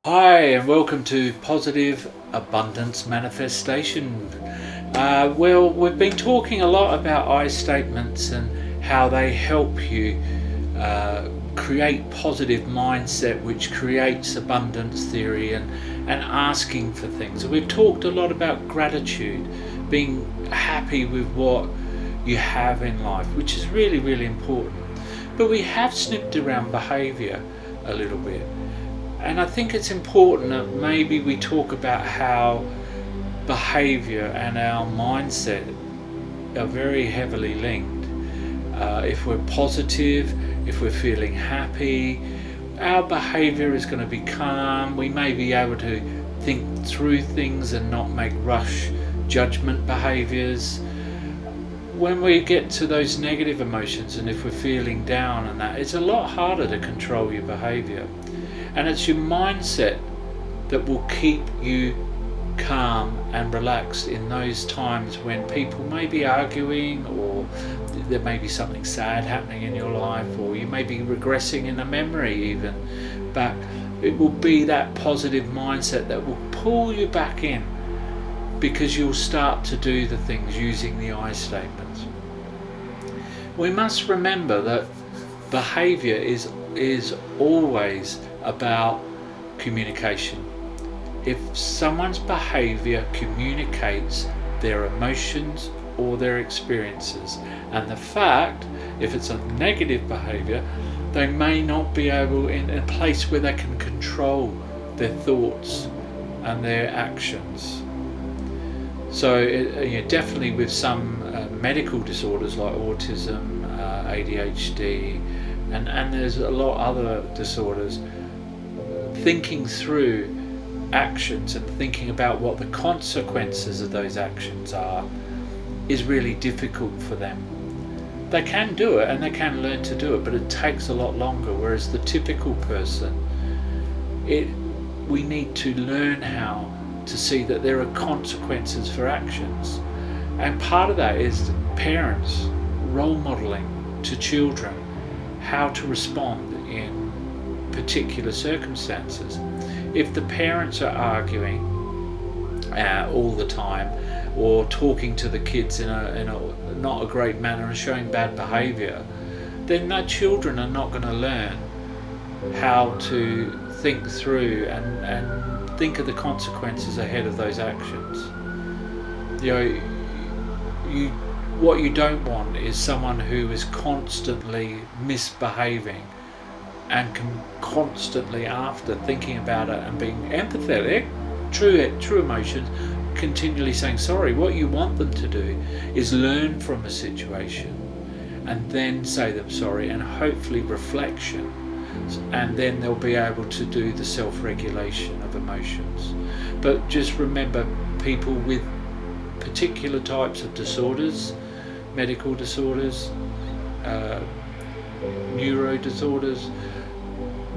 Hi, and welcome to Positive Abundance Manifestation. We've been talking a lot about I statements and how they help you create positive mindset, which creates abundance theory and asking for things. We've talked a lot about gratitude, being happy with what you have in life, which is really, really important. But we have snipped around behaviour a little bit. And I think it's important that maybe we talk about how behaviour and our mindset are very heavily linked. If we're positive, if we're feeling happy, our behaviour is going to be calm. We may be able to think through things and not make rush judgment behaviours. When we get to those negative emotions, and if we're feeling down and that, it's a lot harder to control your behaviour. And it's your mindset that will keep you calm and relaxed in those times when people may be arguing, or there may be something sad happening in your life, or you may be regressing in a memory even. But it will be that positive mindset that will pull you back in, because you'll start to do the things using the I statements. We must remember that behaviour is always about communication. If someone's behaviour communicates their emotions or their experiences, and the fact, if it's a negative behaviour, they may not be able in a place where they can control their thoughts and their actions. So definitely with some medical disorders like autism, ADHD, and there's a lot of other disorders, thinking through actions and thinking about what the consequences of those actions are is really difficult for them. They can do it and they can learn to do it, but it takes a lot longer. Whereas the typical person, we need to learn how to see that there are consequences for actions. And part of that is parents role modeling to children how to respond in particular circumstances. If the parents are arguing all the time, or talking to the kids in a not a great manner and showing bad behaviour, then their children are not going to learn how to think through and think of the consequences ahead of those actions. What you don't want is someone who is constantly misbehaving and constantly, after thinking about it and being empathetic, true emotions, continually saying sorry. What you want them to do is learn from a situation and then say them sorry, and hopefully reflection, and then they'll be able to do the self-regulation of emotions. But just remember, people with particular types of disorders, medical disorders, neuro disorders,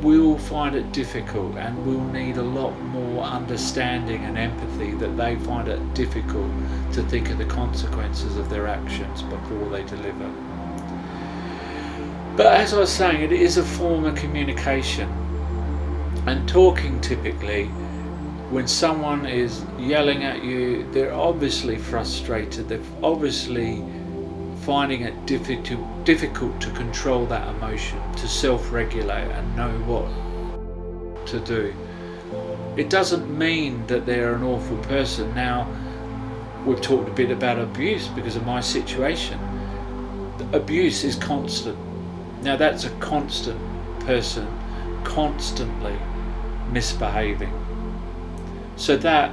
will find it difficult and will need a lot more understanding and empathy, that they find it difficult to think of the consequences of their actions before they deliver. But as I was saying, it is a form of communication. And talking, typically, when someone is yelling at you, they're obviously frustrated, they're obviously finding it difficult to control that emotion, to self-regulate and know what to do. It doesn't mean that they're an awful person. Now, we've talked a bit about abuse because of my situation. Abuse is constant. Now, that's a constant person constantly misbehaving. So that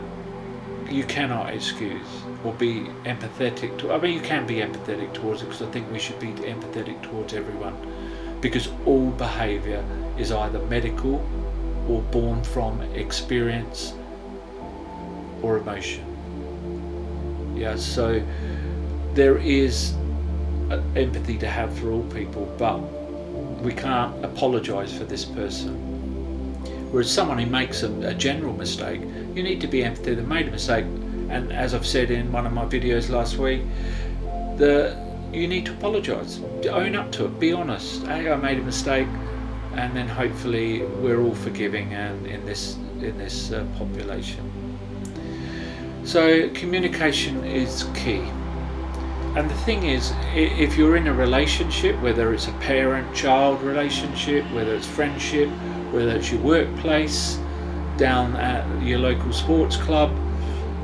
you cannot excuse or be empathetic to. I mean, you can be empathetic towards it, because I think we should be empathetic towards everyone, because all behaviour is either medical or born from experience or emotion. So there is empathy to have for all people, but we can't apologise for this person. Whereas someone who makes a general mistake, you need to be empathetic. They made a mistake, and as I've said in one of my videos last week, you need to apologise, own up to it, be honest. Hey, I made a mistake. and then hopefully we're all forgiving and in this population. So communication is key. And the thing is, if you're in a relationship, whether it's a parent-child relationship, whether it's friendship, whether it's your workplace, down at your local sports club,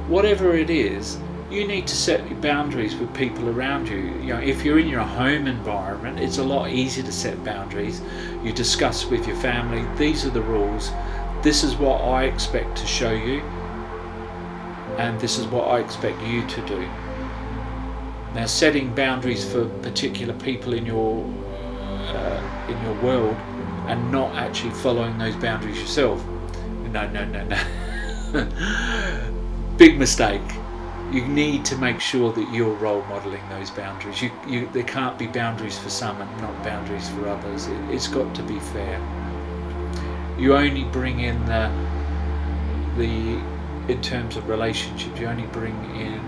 whatever it is, you need to set your boundaries with people around you. You know, if you're in your home environment, it's a lot easier to set boundaries. You discuss with your family, these are the rules, this is what I expect to show you, and this is what I expect you to do. Now, setting boundaries for particular people in your world and not actually following those boundaries yourself, no. Big mistake. You need to make sure that you're role modelling those boundaries. There can't be boundaries for some and not boundaries for others. It's got to be fair. You only bring in in terms of relationships, you only bring in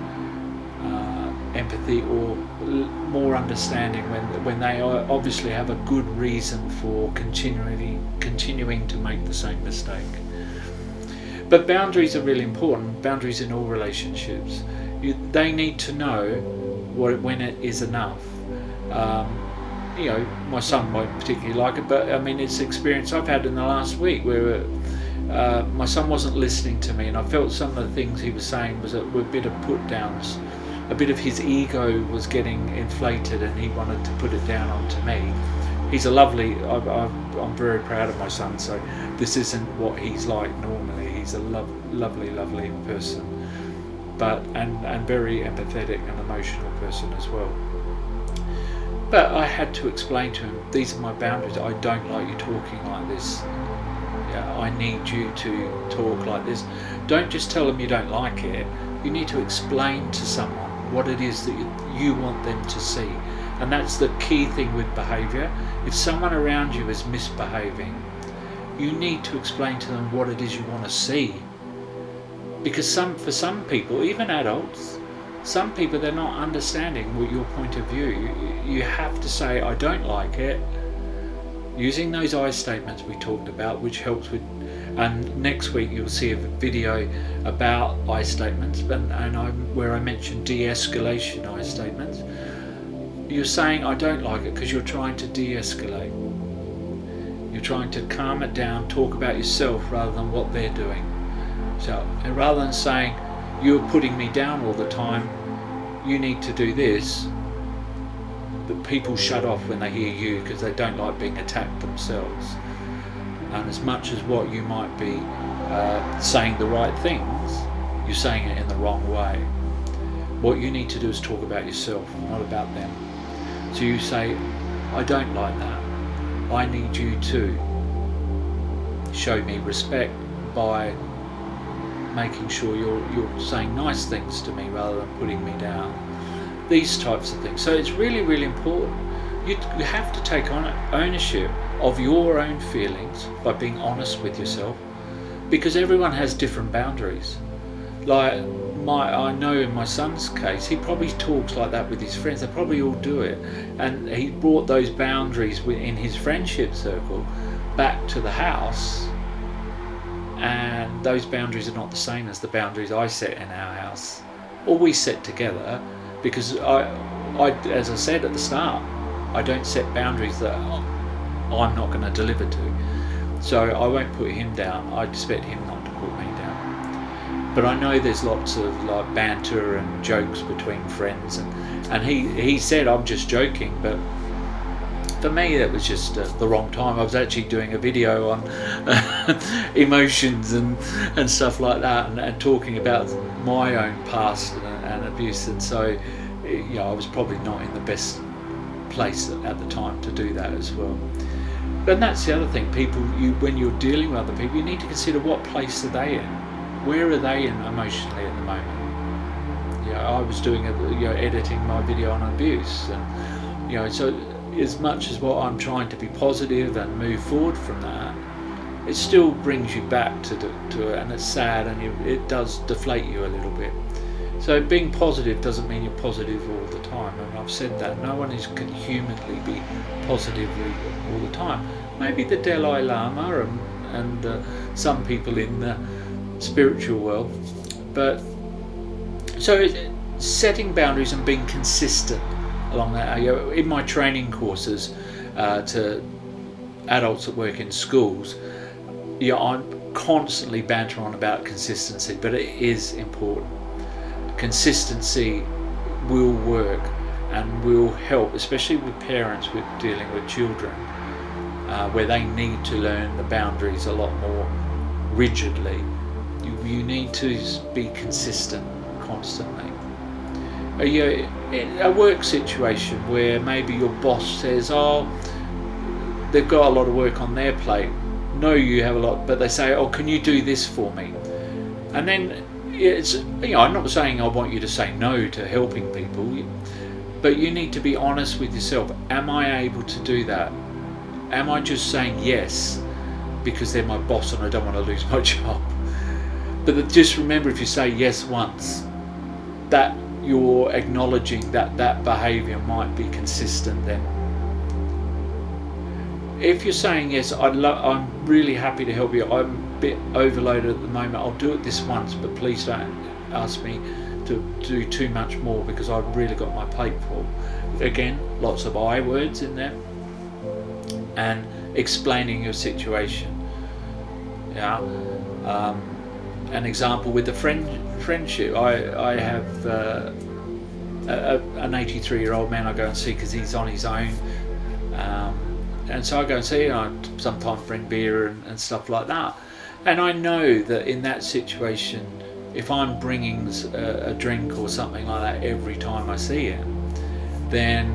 empathy or more understanding when they obviously have a good reason for continuing to make the same mistake. But boundaries are really important. Boundaries in all relationships. They need to know when it is enough. You know, my son won't particularly like it, but I mean, it's experience I've had in the last week where my son wasn't listening to me, and I felt some of the things he was saying were a bit of put downs. A bit of his ego was getting inflated, and he wanted to put it down onto me. He's a lovely. I'm very proud of my son. So this isn't what he's like normally. He's a lovely person, and very empathetic and emotional person as well. But I had to explain to him, these are my boundaries. I don't like you talking like this. Yeah, I need you to talk like this. Don't just tell them you don't like it. You need to explain to someone what it is that you want them to see. And that's the key thing with behaviour. If someone around you is misbehaving, you need to explain to them what it is you want to see. Because for some people, even adults, some people, they're not understanding what your point of view. You have to say, I don't like it, using those I statements we talked about, which helps with. And next week you'll see a video about I statements, where I mentioned de-escalation I statements. You're saying I don't like it because you're trying to de-escalate. You're trying to calm it down, talk about yourself rather than what they're doing. So rather than saying you're putting me down all the time, you need to do this, but people shut off when they hear you because they don't like being attacked themselves. And as much as what you might be saying the right things, you're saying it in the wrong way. What you need to do is talk about yourself, not about them. So you say, I don't like that. I need you to show me respect by making sure you're saying nice things to me rather than putting me down. These types of things. So it's really, really important. You have to take on ownership of your own feelings by being honest with yourself, because everyone has different boundaries. Like I know in my son's case, he probably talks like that with his friends. They probably all do it, and he brought those boundaries in his friendship circle back to the house, and those boundaries are not the same as the boundaries I set in our house, or we set together, because I as I said at the start, I don't set boundaries that I'm not going to deliver to. So I won't put him down. I expect him not to put me down. But I know there's lots of like banter and jokes between friends, and he said I'm just joking, but for me that was just the wrong time. I was actually doing a video on emotions and stuff like that, and talking about my own past and abuse, and so I was probably not in the best place at the time to do that as well. But that's the other thing, when you're dealing with other people, you need to consider what place are they in, where are they in emotionally at the moment. I was doing editing my video on abuse, and so as much as what I'm trying to be positive and move forward from that, it still brings you back to it, and it's sad, and it does deflate you a little bit. So being positive doesn't mean you're positive all the time, and I've said that no one can humanly be positively all the time. maybe the Dalai Lama and some people in the spiritual world. But so setting boundaries and being consistent along that. In my training courses to adults that work in schools, I'm constantly bantering on about consistency, but it is important. Consistency will work and will help, especially with parents with dealing with children, where they need to learn the boundaries a lot more rigidly. You need to be consistent constantly. In a work situation where maybe your boss says, oh, they've got a lot of work on their plate, no, you have a lot, but they say, oh, can you do this for me? And then it's, I'm not saying I want you to say no to helping people, but you need to be honest with yourself. Am I able to do that? Am I just saying yes because they're my boss and I don't want to lose my job? But just remember, if you say yes once, that you're acknowledging that behaviour might be consistent then. If you're saying yes, I'm really happy to help you, I'm a bit overloaded at the moment, I'll do it this once, but please don't ask me to do too much more because I've really got my plate full. Again, lots of I words in there, and explaining your situation. An example with the friendship, I have an 83-year-old man I go and see because he's on his own, and so I go and see him. I sometimes bring beer and stuff like that, and I know that in that situation, if I'm bringing a drink or something like that every time I see him, then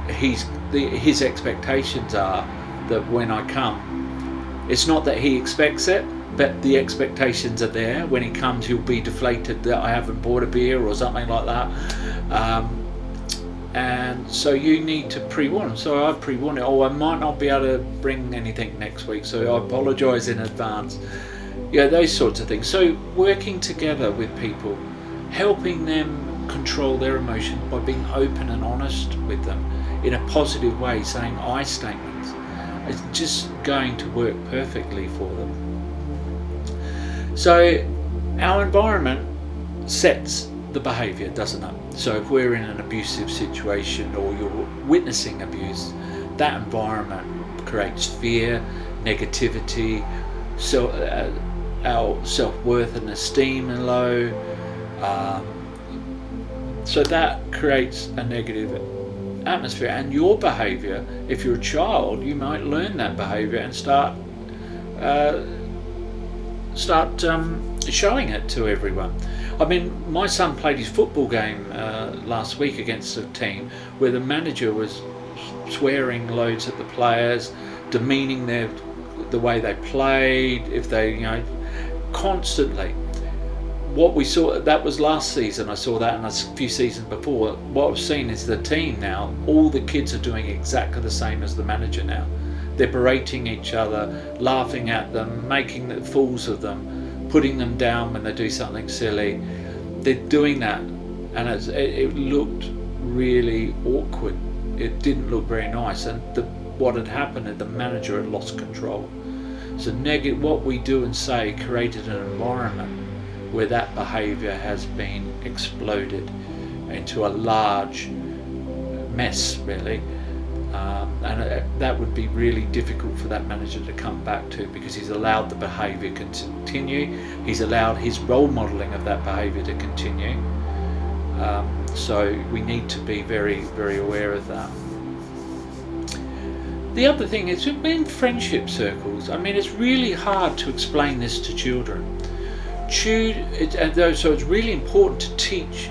his expectations are that when I come, it's not that he expects it, but the expectations are there. When he comes, he'll be deflated that I haven't bought a beer or something like that. And so you need to pre-warn him. So I pre-warn it. Oh, I might not be able to bring anything next week, so I apologise in advance. Those sorts of things. So working together with people, helping them control their emotions by being open and honest with them in a positive way, saying I statements, it's just going to work perfectly for them. So our environment sets the behaviour, doesn't it? So if we're in an abusive situation or you're witnessing abuse, that environment creates fear, negativity, so our self-worth and esteem are low. So that creates a negative atmosphere, and your behaviour, if you're a child, you might learn that behaviour and start showing it to everyone. I mean, my son played his football game last week against a team where the manager was swearing loads at the players, demeaning the way they played, if they, constantly. What we saw, that was last season, I saw that, and a few seasons before. What I've seen is the team now, all the kids are doing exactly the same as the manager now. They're berating each other, laughing at them, making fools of them, putting them down when they do something silly. They're doing that, and it looked really awkward. It didn't look very nice, and what had happened is the manager had lost control. So what we do and say created an environment where that behaviour has been exploded into a large mess, really. And that would be really difficult for that manager to come back to, because he's allowed the behaviour to continue. He's allowed his role modelling of that behaviour to continue. So we need to be very, very aware of that. The other thing is, in friendship circles, I mean, it's really hard to explain this to children. So it's really important to teach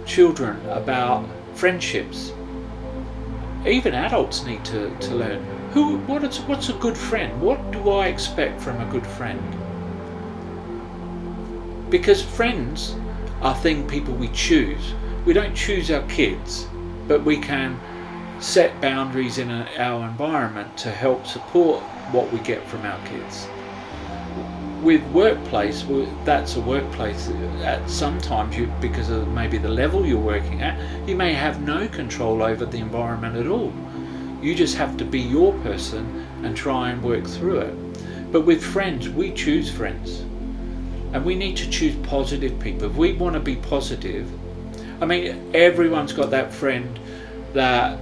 children about friendships. Even adults need to learn what's a good friend. What do I expect from a good friend? Because friends are people we choose. We don't choose our kids, but we can set boundaries in our environment to help support what we get from our kids. With workplace, that's a workplace. Sometimes because of maybe the level you're working at, you may have no control over the environment at all. You just have to be your person and try and work through it. But with friends, we choose friends. And we need to choose positive people. If we want to be positive, I mean, everyone's got that friend that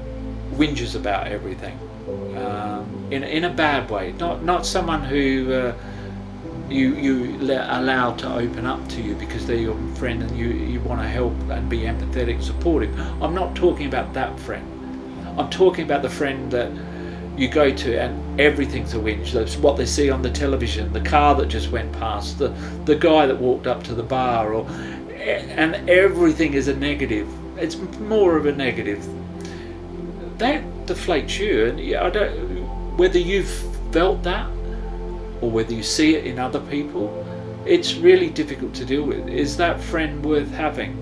whinges about everything, in a bad way. Not someone who you allow to open up to you because they're your friend and you want to help and be empathetic, supportive. I'm not talking about that friend. I'm talking about the friend that you go to and everything's a whinge. That's what they see on the television, the car that just went past, the guy that walked up to the bar, and everything is a negative. It's more of a negative. That deflates you, and I don't, whether you've felt that or whether you see it in other people, it's really difficult to deal with. Is that friend worth having?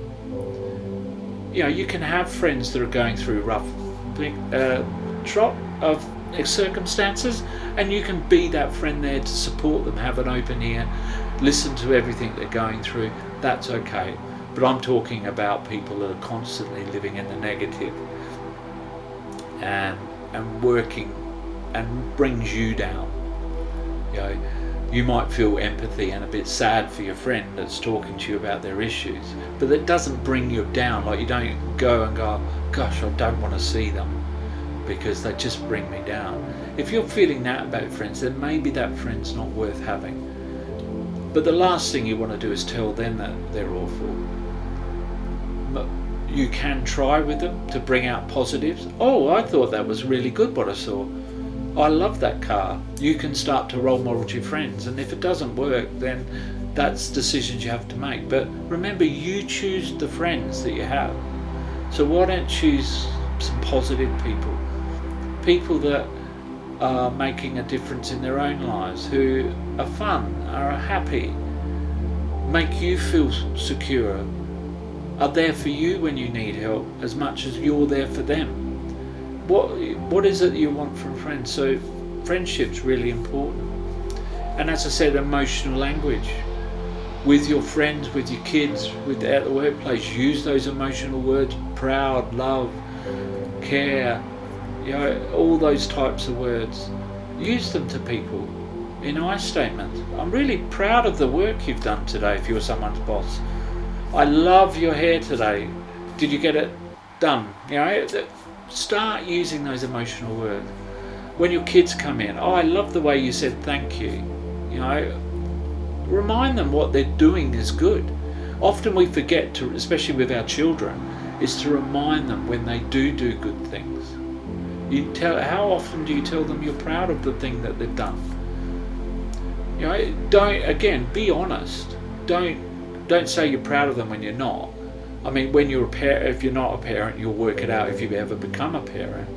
You know, you can have friends that are going through rough trot of circumstances, and you can be that friend there to support them, have an open ear, listen to everything they're going through. That's okay. But I'm talking about people that are constantly living in the negative and working and brings you down. You know, you might feel empathy and a bit sad for your friend that's talking to you about their issues, but that doesn't bring you down. Like, you don't go and go, gosh, I don't want to see them because they just bring me down. If you're feeling that about friends, then maybe that friend's not worth having. But the last thing you want to do is tell them that they're awful. But you can try with them to bring out positives. Oh, I thought that was really good what I saw. I love that car. You can start to role model to your friends, and if it doesn't work, then that's decisions you have to make. But remember, you choose the friends that you have. So why don't choose some positive people? People that are making a difference in their own lives, who are fun, are happy, make you feel secure, are there for you when you need help as much as you're there for them. What is it you want from friends? So friendship's really important. And as I said, emotional language. With your friends, with your kids, at the workplace, use those emotional words: proud, love, care, you know, all those types of words. Use them to people in I statements. I'm really proud of the work you've done today if you're someone's boss. I love your hair today. Did you get it done? You know, start using those emotional words. When your kids come in, oh, I love the way you said thank you. You know, remind them what they're doing is good. Often we forget to, especially with our children, is to remind them when they do good things. How often do you tell them you're proud of the thing that they've done? You know, be honest. Don't say you're proud of them when you're not. I mean, when you're a parent, if you're not a parent, you'll work it out if you ever become a parent.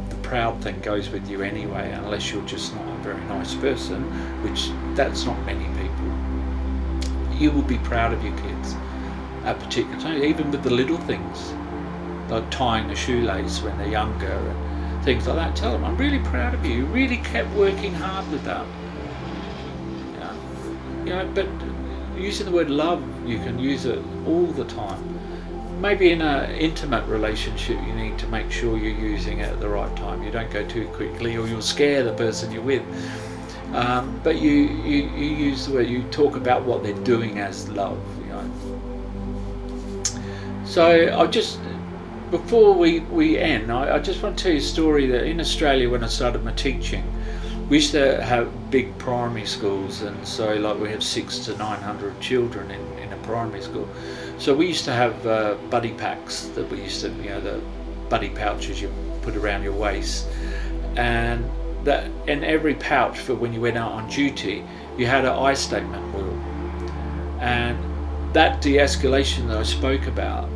The proud thing goes with you anyway, unless you're just not a very nice person, which that's not many people. You will be proud of your kids at particular times, even with the little things, like tying the shoelace when they're younger and things like that. Tell them, I'm really proud of you. You really kept working hard with that. You know, but using the word love, you can use it all the time. Maybe in an intimate relationship, you need to make sure you're using it at the right time. You don't go too quickly, or you'll scare the person you're with. But you use the word. You talk about what they're doing as love. You know. So before we end, I just want to tell you a story that in Australia, when I started my teaching, we used to have big primary schools, and so like we have 600 to 900 children in a primary school. So we used to have buddy packs that we used to, you know, the buddy pouches you put around your waist, and that in every pouch for when you went out on duty, you had an I statement wheel. And that de-escalation that I spoke about,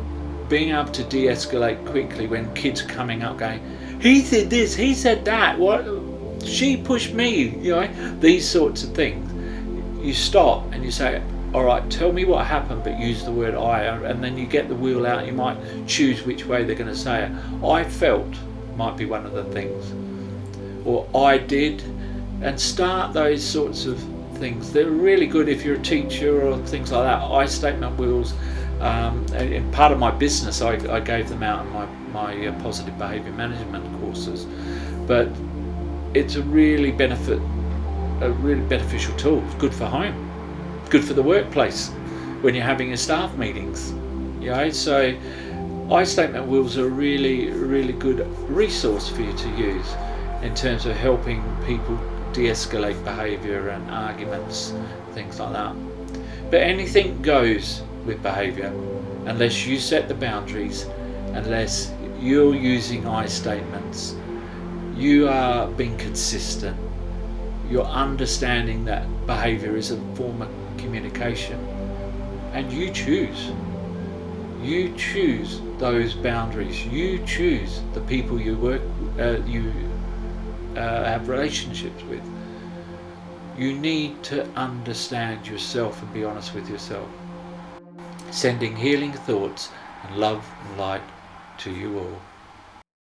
being able to de-escalate quickly when kids are coming up going, he said this, he said that, what? She pushed me, you know, these sorts of things. You stop and you say, all right, tell me what happened, but use the word I, and then you get the wheel out. You might choose which way they're going to say it. I felt might be one of the things, or I did, and start those sorts of things. They're really good if you're a teacher or things like that. I statement wheels In part of my business, I gave them out in my positive behaviour management courses. But it's a really beneficial tool. It's good for home, good for the workplace when you're having your staff meetings. So I statement wheels are a really good resource for you to use in terms of helping people de-escalate behaviour and arguments, things like that. But anything goes with behaviour unless you set the boundaries, unless you're using I statements, you are being consistent, you're understanding that behaviour is a form of communication, and you choose those boundaries, you choose the people you have relationships with. You need to understand yourself and be honest with yourself. Sending healing thoughts and love and light to you all.